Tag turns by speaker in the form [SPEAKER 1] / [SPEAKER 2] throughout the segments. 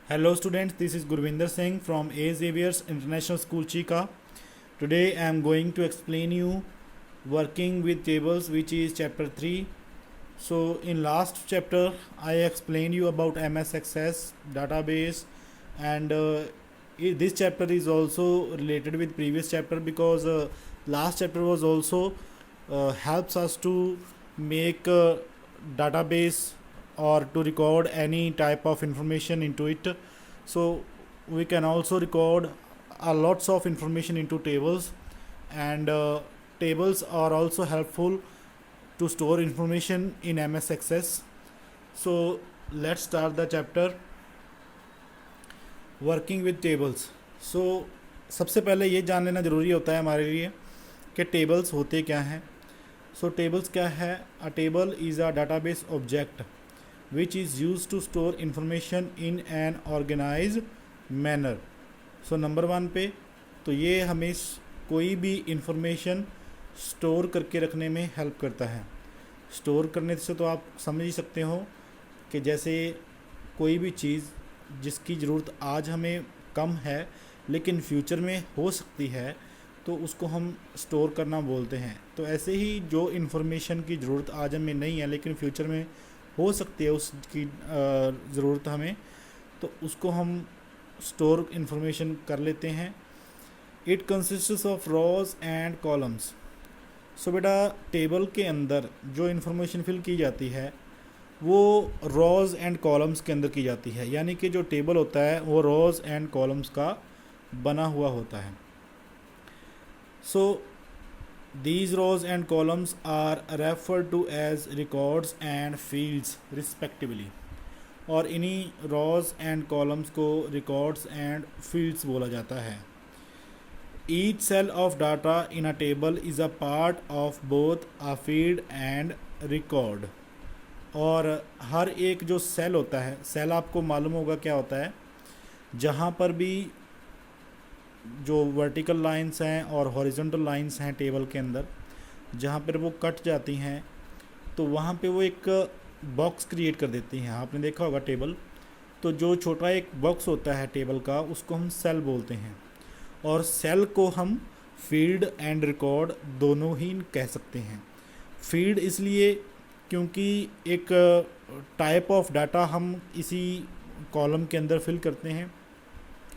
[SPEAKER 1] Hello students, this is Gurvinder Singh from A. Xavier's International School Chika. Today I am going to explain you working with tables, which is chapter 3. So in last chapter I explained you about MS Access database, and this chapter is also related with previous chapter because last chapter was also helps us to make a database or to record any type of information into it. So we can also record lots of information into tables, and tables are also helpful to store information in MS Access. So let's start the chapter working with tables. So सबसे पहले ये जान लेना ज़रूरी होता है हमारे लिए कि टेबल्स होते क्या हैं. सो टेबल्स क्या है? A table is a database object which is use to store information in an organise manner. So number 1 पे तो ये हमें कोई भी इंफॉर्मेशन स्टोर करके रखने में हेल्प करता है. स्टोर करने से तो आप समझ ही सकते हो कि जैसे कोई भी चीज़ जिसकी ज़रूरत आज हमें कम है लेकिन फ्यूचर में हो सकती है तो उसको हम स्टोर करना बोलते हैं. तो ऐसे ही जो इन्फॉर्मेशन की ज़रूरत आज हमें नहीं है लेकिन फ्यूचर में हो सकती है उसकी ज़रूरत हमें, तो उसको हम स्टोर इन्फॉर्मेशन कर लेते हैं. It consists of rows and columns. So बेटा टेबल के अंदर जो इन्फॉर्मेशन फिल की जाती है वो रोज़ एंड कॉलम्स के अंदर की जाती है, यानी कि जो टेबल होता है वो रोज़ एंड कॉलम्स का बना हुआ होता है. So these rows and columns are refer to as records and fields respectively. और इन्हीं रोज़ एंड कॉलम्स को रिकॉर्ड्स एंड फील्ड्स बोला जाता है. Each cell of data in a table is a part of both a field and record. और हर एक जो सेल होता है, सेल आपको मालूम होगा क्या होता है, जहाँ पर भी जो वर्टिकल लाइंस हैं और हॉरिजॉन्टल लाइंस हैं टेबल के अंदर, जहाँ पर वो कट जाती हैं तो वहाँ पे वो एक बॉक्स क्रिएट कर देती हैं. आपने देखा होगा टेबल, तो जो छोटा एक बॉक्स होता है टेबल का उसको हम सेल बोलते हैं. और सेल को हम फील्ड एंड रिकॉर्ड दोनों ही कह सकते हैं. फील्ड इसलिए क्योंकि एक टाइप ऑफ डाटा हम इसी कॉलम के अंदर फिल करते हैं,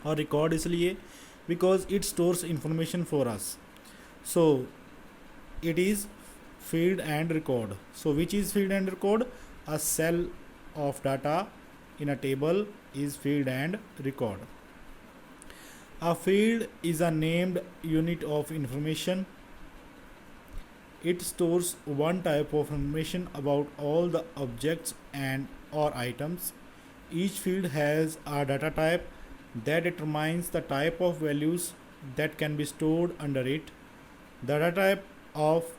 [SPEAKER 1] और रिकॉर्ड इसलिए because it stores information for us. So it is field and record. So which is field and record? A cell of data in a table is field and record. A field is a named unit of information. It stores one type of information about all the objects and or items. Each field has a data type that determines the type of values that can be stored under it. The data type of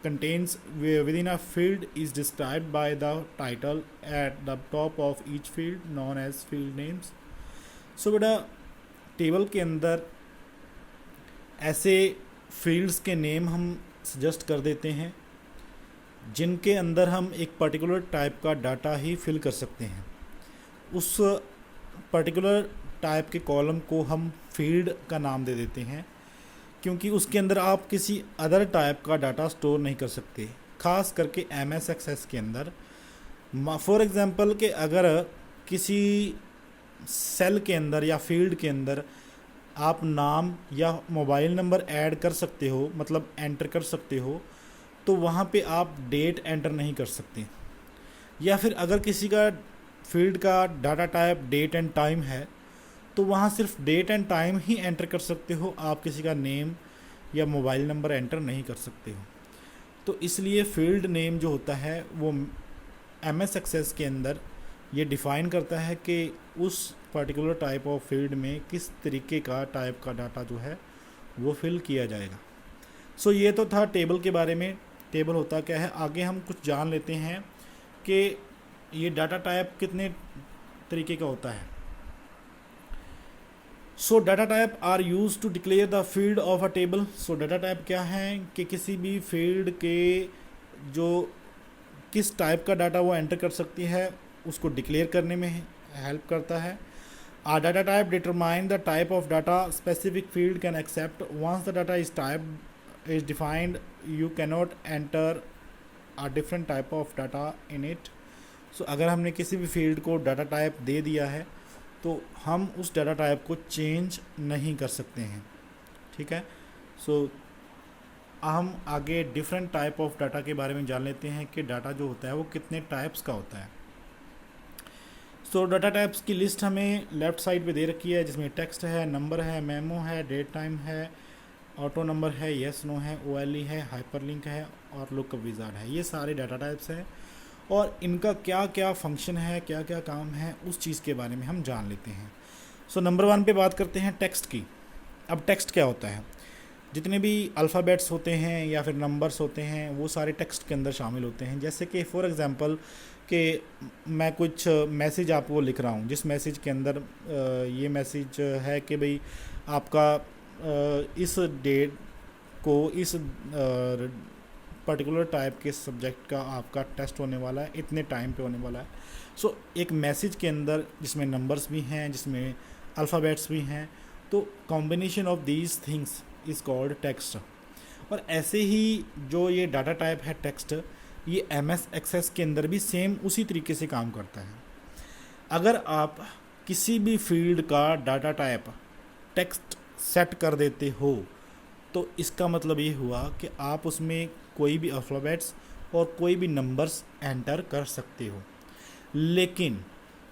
[SPEAKER 1] contains within a field is described by the title at the top of each field known as field names. So बेटा table के अंदर ऐसे fields के name हम suggest कर देते हैं जिनके अंदर हम एक पर्टिकुलर टाइप का डाटा ही फिल कर सकते हैं. उस पर्टिकुलर टाइप के कॉलम को हम फील्ड का नाम दे देते हैं क्योंकि उसके अंदर आप किसी अदर टाइप का डाटा स्टोर नहीं कर सकते, ख़ास करके MS एक्सेस के अंदर. फॉर एग्ज़ाम्पल कि अगर किसी सेल के अंदर या फील्ड के अंदर आप नाम या मोबाइल नंबर ऐड कर सकते हो, मतलब एंटर कर सकते हो, तो वहाँ पे आप डेट एंटर नहीं कर सकते. या फिर अगर किसी का फील्ड का data type date and time है तो वहाँ सिर्फ डेट एंड टाइम ही एंटर कर सकते हो, आप किसी का नेम या मोबाइल नंबर एंटर नहीं कर सकते हो. तो इसलिए फील्ड नेम जो होता है वो MS एक्सेस के अंदर ये डिफ़ाइन करता है कि उस पर्टिकुलर टाइप ऑफ फील्ड में किस तरीके का टाइप का डाटा जो है वो फिल किया जाएगा. सो ये तो था टेबल के बारे में, टेबल होता क्या है. आगे हम कुछ जान लेते हैं कि ये डाटा टाइप कितने तरीके का होता है. So data type are use to declare the field of a table. So data type क्या है कि किसी भी फील्ड के जो किस टाइप का डाटा वो एंटर कर सकती है उसको डिक्लेयर करने में हेल्प करता है. A data type determine the type of data specific field can accept. Once the data is defined, you cannot enter a different type of data in it. So अगर हमने किसी भी फील्ड को data type दे दिया है तो हम उस डाटा टाइप को चेंज नहीं कर सकते हैं, ठीक है। सो हम आगे डिफरेंट टाइप ऑफ डाटा के बारे में जान लेते हैं कि डाटा जो होता है वो कितने टाइप्स का होता है। सो डाटा टाइप्स की लिस्ट हमें लेफ़्ट साइड पे दे रखी है, जिसमें टेक्स्ट है, नंबर है, मेमो है, डेट टाइम है, ऑटो नंबर है, येस नो है, ओएलई है, हाइपरलिंक है और लुकअप विजार्ड है। ये सारे डाटा टाइप्स हैं और इनका क्या क्या फंक्शन है, क्या क्या काम है, उस चीज़ के बारे में हम जान लेते हैं। सो नंबर 1 पे बात करते हैं टेक्स्ट की। अब टेक्स्ट क्या होता है? जितने भी अल्फ़ाबेट्स होते हैं या फिर नंबर्स होते हैं वो सारे टेक्स्ट के अंदर शामिल होते हैं। जैसे कि फॉर एग्ज़ाम्पल कि मैं कुछ मैसेज आपको लिख रहा हूँ, जिस मैसेज के अंदर ये मैसेज है कि भाई आपका इस डेट को इस पर्टिकुलर टाइप के सब्जेक्ट का आपका टेस्ट होने वाला है, इतने टाइम पे होने वाला है। सो एक मैसेज के अंदर जिसमें नंबर्स भी हैं, जिसमें अल्फ़ाबेट्स भी हैं, तो combination of these things is called text. और ऐसे ही जो ये डाटा टाइप है टेक्स्ट, ये MS एक्सेस के अंदर भी सेम उसी तरीके से काम करता है। अगर आप किसी भी फील्ड का डाटा टाइप टेक्स्ट सेट कर देते हो तो इसका मतलब ये हुआ कि आप उसमें कोई भी अल्फ़ाबेट्स और कोई भी नंबर्स एंटर कर सकते हो। लेकिन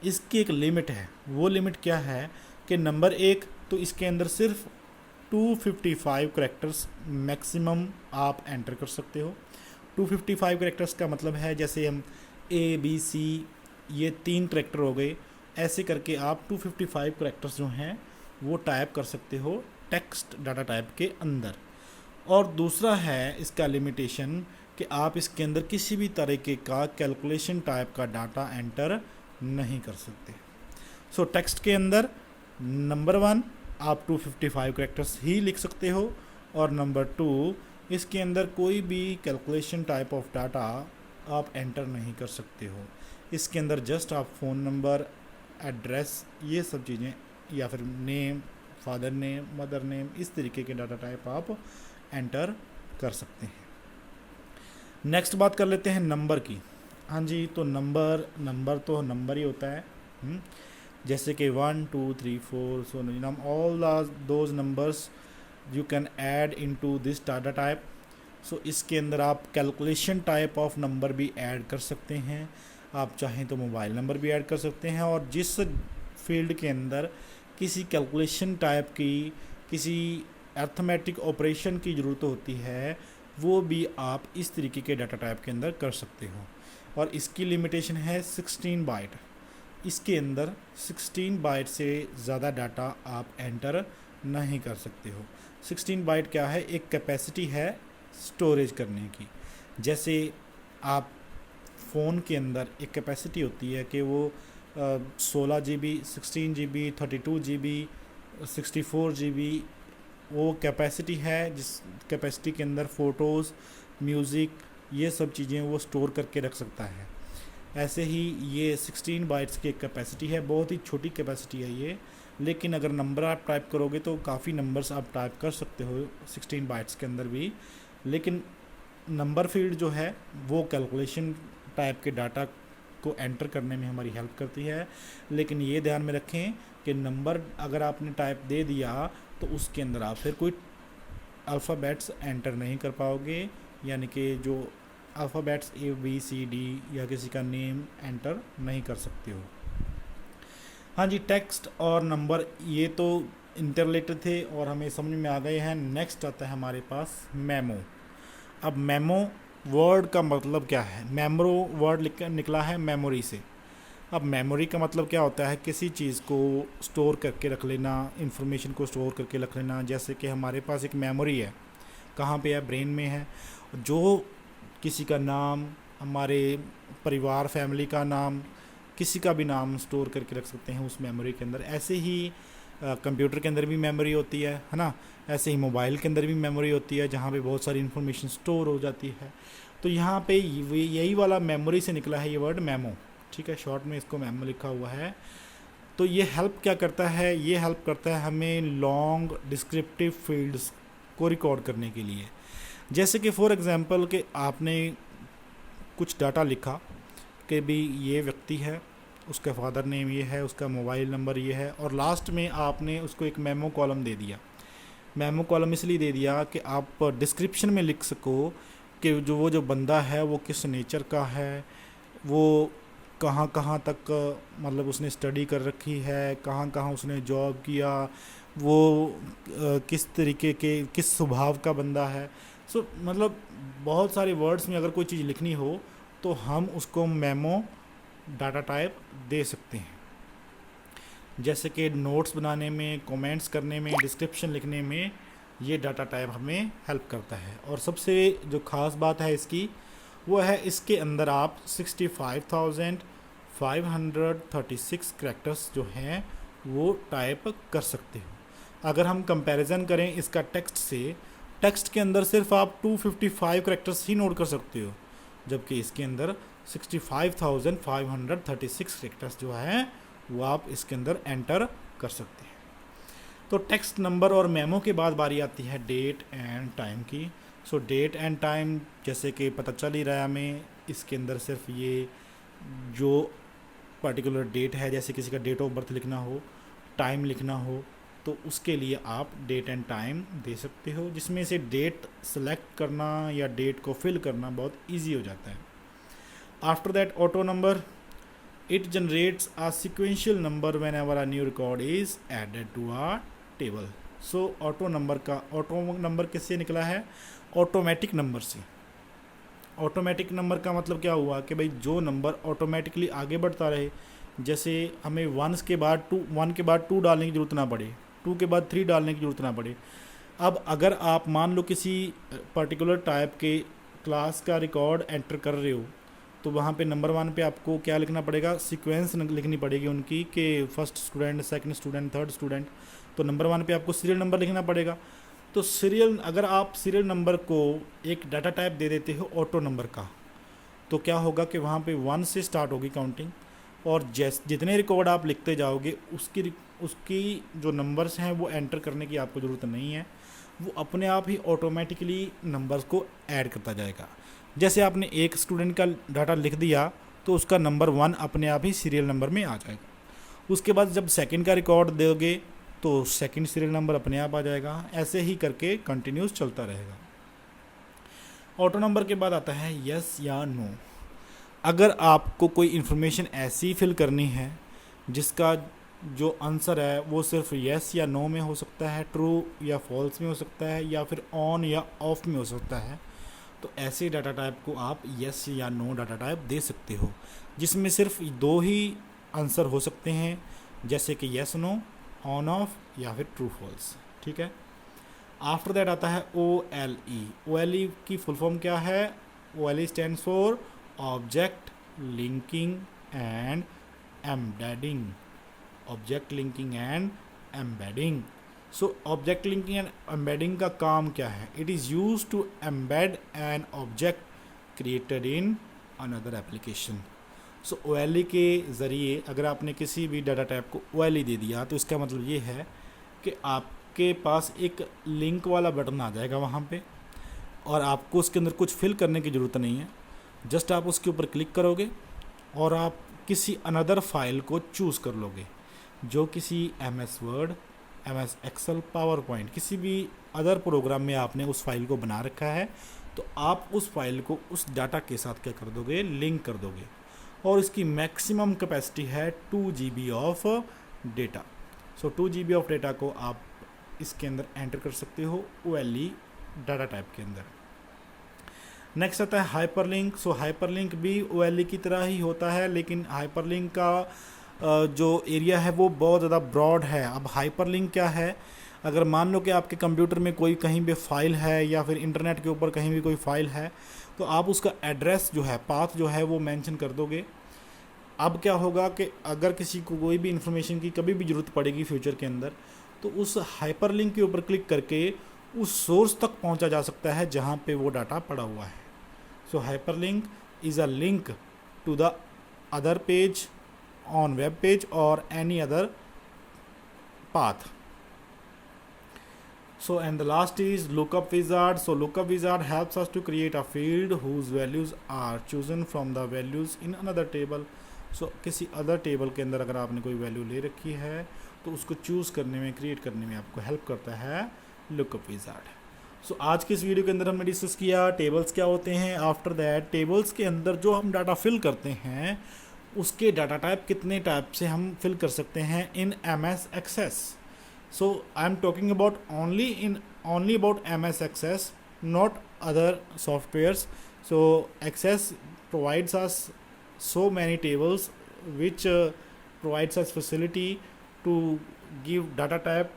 [SPEAKER 1] इसकी एक लिमिट है। वो लिमिट क्या है कि नंबर 1 तो इसके अंदर सिर्फ 255 करैक्टर्स मैक्सिमम आप एंटर कर सकते हो। 255 करैक्टर्स का मतलब है जैसे हम ABC ये 3 करैक्टर हो गए, ऐसे करके आप 255 करैक्टर्स जो हैं वो टाइप कर सकते हो टेक्स्ट डाटा टाइप के अंदर। और दूसरा है इसका लिमिटेशन कि आप इसके अंदर किसी भी तरीके का कैलकुलेशन टाइप का डाटा एंटर नहीं कर सकते। सो टेक्स्ट के अंदर नंबर 1 आप 255 करैक्टर्स ही लिख सकते हो और नंबर 2 इसके अंदर कोई भी कैलकुलेशन टाइप ऑफ डाटा आप एंटर नहीं कर सकते हो। इसके अंदर जस्ट आप फ़ोन नंबर, एड्रेस, ये सब चीज़ें या फिर name, father name, mother name, इस तरीके के डाटा टाइप आप एंटर कर सकते हैं। नेक्स्ट बात कर लेते हैं नंबर की। हाँ जी, तो नंबर तो नंबर ही होता है। जैसे कि 1 2 3 4 so all those numbers you can add into this data type. So इसके अंदर आप कैलकुलेशन टाइप ऑफ नंबर भी ऐड कर सकते हैं। आप चाहें तो मोबाइल नंबर भी ऐड कर सकते हैं और जिस फील्ड के अंदर किसी कैलकुलेशन टाइप की, किसी अर्थमेटिक ऑपरेशन की ज़रूरत होती है, वो भी आप इस तरीके के डाटा टाइप के अंदर कर सकते हो। और इसकी लिमिटेशन है 16 बाइट। इसके अंदर 16 बाइट से ज़्यादा डाटा आप एंटर नहीं कर सकते हो। 16 बाइट क्या है? एक कैपेसिटी है स्टोरेज करने की। जैसे आप फ़ोन के अंदर एक कैपेसिटी होती है कि वो 16 GB, 16 GB, 32 GB, 64 GB वो कैपेसिटी है, जिस कैपेसिटी के अंदर फ़ोटोज़, म्यूज़िक, ये सब चीज़ें वो स्टोर करके रख सकता है। ऐसे ही ये 16 बाइट्स की एक कैपेसिटी है, बहुत ही छोटी कैपेसिटी है ये। लेकिन अगर नंबर आप टाइप करोगे तो काफ़ी नंबर्स आप टाइप कर सकते हो 16 बाइट्स के अंदर भी। लेकिन नंबर फील्ड जो है वो कैलकुलेशन टाइप के डाटा को एंटर करने में हमारी हेल्प करती है। लेकिन ये ध्यान में रखें कि नंबर अगर आपने टाइप दे दिया तो उसके अंदर आप फिर कोई अल्फ़ाबेट्स एंटर नहीं कर पाओगे, यानी कि जो अल्फ़ाबेट्स ABCD या किसी का नेम एंटर नहीं कर सकते हो। हाँ जी, टेक्स्ट और नंबर ये तो इंटरलेटेड थे और हमें समझ में आ गए हैं। नेक्स्ट आता है हमारे पास मेमो। अब मेमो वर्ड का मतलब क्या है? मेमो वर्ड निकला है मेमोरी से। अब मेमोरी का मतलब क्या होता है? किसी चीज़ को स्टोर करके रख लेना, इंफॉर्मेशन को स्टोर करके रख लेना। जैसे कि हमारे पास एक मेमोरी है, कहाँ पे है? ब्रेन में है। जो किसी का नाम, हमारे परिवार, फैमिली का नाम, किसी का भी नाम स्टोर करके रख सकते हैं उस मेमोरी के अंदर। ऐसे ही कंप्यूटर के अंदर भी मेमोरी होती है ना। ऐसे ही मोबाइल के अंदर भी मेमोरी होती है जहाँ पे बहुत सारी इन्फॉर्मेशन स्टोर हो जाती है। तो यहाँ पे यही वाला मेमोरी से निकला है ये वर्ड मेमो, ठीक है। शॉर्ट में इसको मेमो लिखा हुआ है। तो ये हेल्प क्या करता है, ये हेल्प करता है हमें लॉन्ग डिस्क्रिप्टिव फील्ड्स को रिकॉर्ड करने के लिए। जैसे कि फॉर एग्जांपल कि आपने कुछ डाटा लिखा कि भी ये व्यक्ति है, उसका फादर नेम ये है, उसका मोबाइल नंबर ये है, और लास्ट में आपने उसको एक मेमो कॉलम दे दिया। मेमो कॉलम इसलिए दे दिया कि आप डिस्क्रिप्शन में लिख सको कि जो बंदा है वो किस नेचर का है, वो कहाँ कहाँ तक मतलब उसने स्टडी कर रखी है, कहाँ कहाँ उसने जॉब किया, वो किस तरीके के किस स्वभाव का बंदा है। सो मतलब बहुत सारे वर्ड्स में अगर कोई चीज़ लिखनी हो तो हम उसको मेमो डाटा टाइप दे सकते हैं। जैसे कि नोट्स बनाने में, कमेंट्स करने में, डिस्क्रिप्शन लिखने में ये डाटा टाइप हमें हेल्प करता है। और सबसे जो ख़ास बात है इसकी वो है इसके अंदर आप 65,536 कैरेक्टर्स जो हैं वो टाइप कर सकते हो। अगर हम कंपैरिजन करें इसका टेक्स्ट से, टेक्स्ट के अंदर सिर्फ आप 255 कैरेक्टर्स ही नोट कर सकते हो, जबकि इसके अंदर 65,536 कैरेक्टर्स जो हैं वो आप इसके अंदर एंटर कर सकते हैं। तो टेक्स्ट, नंबर और मेमो के बाद बारी आती है डेट एंड टाइम की। सो डेट एंड टाइम जैसे कि पता चल ही रहा है हमें, इसके अंदर सिर्फ ये जो पर्टिकुलर डेट है, जैसे किसी का डेट ऑफ बर्थ लिखना हो, टाइम लिखना हो, तो उसके लिए आप डेट एंड टाइम दे सकते हो, जिसमें से डेट सेलेक्ट करना या डेट को फिल करना बहुत ईजी हो जाता है। After that auto number, it generates a sequential number whenever a new record is added to a table। so auto number किससे निकला है? ऑटोमेटिक नंबर से। ऑटोमेटिक नंबर का मतलब क्या हुआ कि भाई जो नंबर ऑटोमेटिकली आगे बढ़ता रहे, जैसे हमें 1 के बाद 2 डालने की ज़रूरत ना पड़े, 2 के बाद 3 डालने की ज़रूरत ना पड़े। अब अगर आप मान लो किसी पर्टिकुलर टाइप के क्लास का रिकॉर्ड एंटर कर रहे हो, तो वहाँ पे नंबर 1 पे आपको क्या लिखना पड़ेगा? सीक्वेंस लिखनी पड़ेगी उनकी कि first student, second student, third student. तो नंबर 1 पे आपको सीरियल नंबर लिखना पड़ेगा। तो अगर आप सीरियल नंबर को एक डाटा टाइप दे देते हो ऑटो नंबर का, तो क्या होगा कि वहाँ पे 1 से स्टार्ट होगी काउंटिंग, और जितने रिकॉर्ड आप लिखते जाओगे उसकी जो नंबर्स हैं वो एंटर करने की आपको ज़रूरत नहीं है, वो अपने आप ही ऑटोमेटिकली नंबर्स को ऐड करता जाएगा। जैसे आपने एक स्टूडेंट का डाटा लिख दिया तो उसका नंबर 1 अपने आप ही सीरियल नंबर में आ जाएगा। उसके बाद जब सेकंड का रिकॉर्ड दोगे तो सेकंड सीरियल नंबर अपने आप आ जाएगा। ऐसे ही करके कंटिन्यूस चलता रहेगा। ऑटो नंबर के बाद आता है यस या नो। अगर आपको कोई इन्फॉर्मेशन ऐसी फिल करनी है जिसका जो आंसर है वो सिर्फ यस या नो में हो सकता है, ट्रू या फॉल्स में हो सकता है, या फिर ऑन या ऑफ में हो सकता है, तो ऐसे डाटा टाइप को आप यस या नो डाटा टाइप दे सकते हो, जिसमें सिर्फ 2 ही आंसर हो सकते हैं, जैसे कि यस नो, ऑन ऑफ या फिर ट्रू फॉल्स। ठीक है। आफ्टर दैट आता है OLE। OLE की फुल फॉर्म क्या है? OLE stands for object linking and embedding. Object linking and embedding. So object linking and embedding का काम क्या है? It is use to embed an object created in another application. So OLE के ज़रिए अगर आपने किसी भी डाटा टाइप को OLE दे दिया तो इसका मतलब ये है कि आपके पास एक लिंक वाला बटन आ जाएगा वहाँ पे, और आपको उसके अंदर कुछ फिल करने की ज़रूरत नहीं है। जस्ट आप उसके ऊपर क्लिक करोगे और आप किसी अनदर फाइल को चूज़ कर लोगे, जो किसी MS word, MS excel, PowerPoint, किसी भी अदर प्रोग्राम में आपने उस फाइल को बना रखा है, तो आप उस फाइल को उस डाटा के साथ क्या कर दोगे? लिंक कर दोगे। और इसकी मैक्सिमम कैपेसिटी है 2 GB of data. So 2 GB of data को आप इसके अंदर एंटर कर सकते हो OLE डाटा टाइप के अंदर। नेक्स्ट आता है हाइपरलिंक। सो हाइपरलिंक भी OLE की तरह ही होता है, लेकिन हाइपरलिंक का जो एरिया है वो बहुत ज़्यादा ब्रॉड है। अब हाइपरलिंक क्या है? अगर मान लो कि आपके कंप्यूटर में कोई कहीं भी फाइल है या फिर इंटरनेट के ऊपर कहीं भी कोई फाइल है, तो आप उसका एड्रेस जो है, पाथ जो है वो मेंशन कर दोगे। अब क्या होगा कि अगर किसी को कोई भी इंफॉर्मेशन की कभी भी ज़रूरत पड़ेगी फ्यूचर के अंदर, तो उस हाइपरलिंक के ऊपर क्लिक करके उस सोर्स तक पहुंचा जा सकता है जहां पे वो डाटा पड़ा हुआ है। So hyperlink is a link to the other page on web page or any other path. So and the last is lookup wizard. So lookup wizard helps us to create a field whose values are chosen from the values in another table. So किसी other table के अंदर अगर आपने कोई value ले रखी है तो उसको चूज़ करने में, क्रिएट करने में आपको हेल्प करता है लुकअप विजार्ड. सो आज की इस वीडियो के अंदर हमने डिस्कस किया टेबल्स क्या होते हैं. आफ्टर दैट टेबल्स के अंदर जो हम डाटा फिल करते हैं उसके डाटा टाइप कितने टाइप से हम फिल कर सकते हैं इन MS Access. So I am talking about only about MS Access, not other softwares. So Access provides us so many tables which provides us facility to give data type,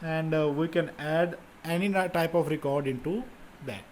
[SPEAKER 1] and we can add any type of record into that.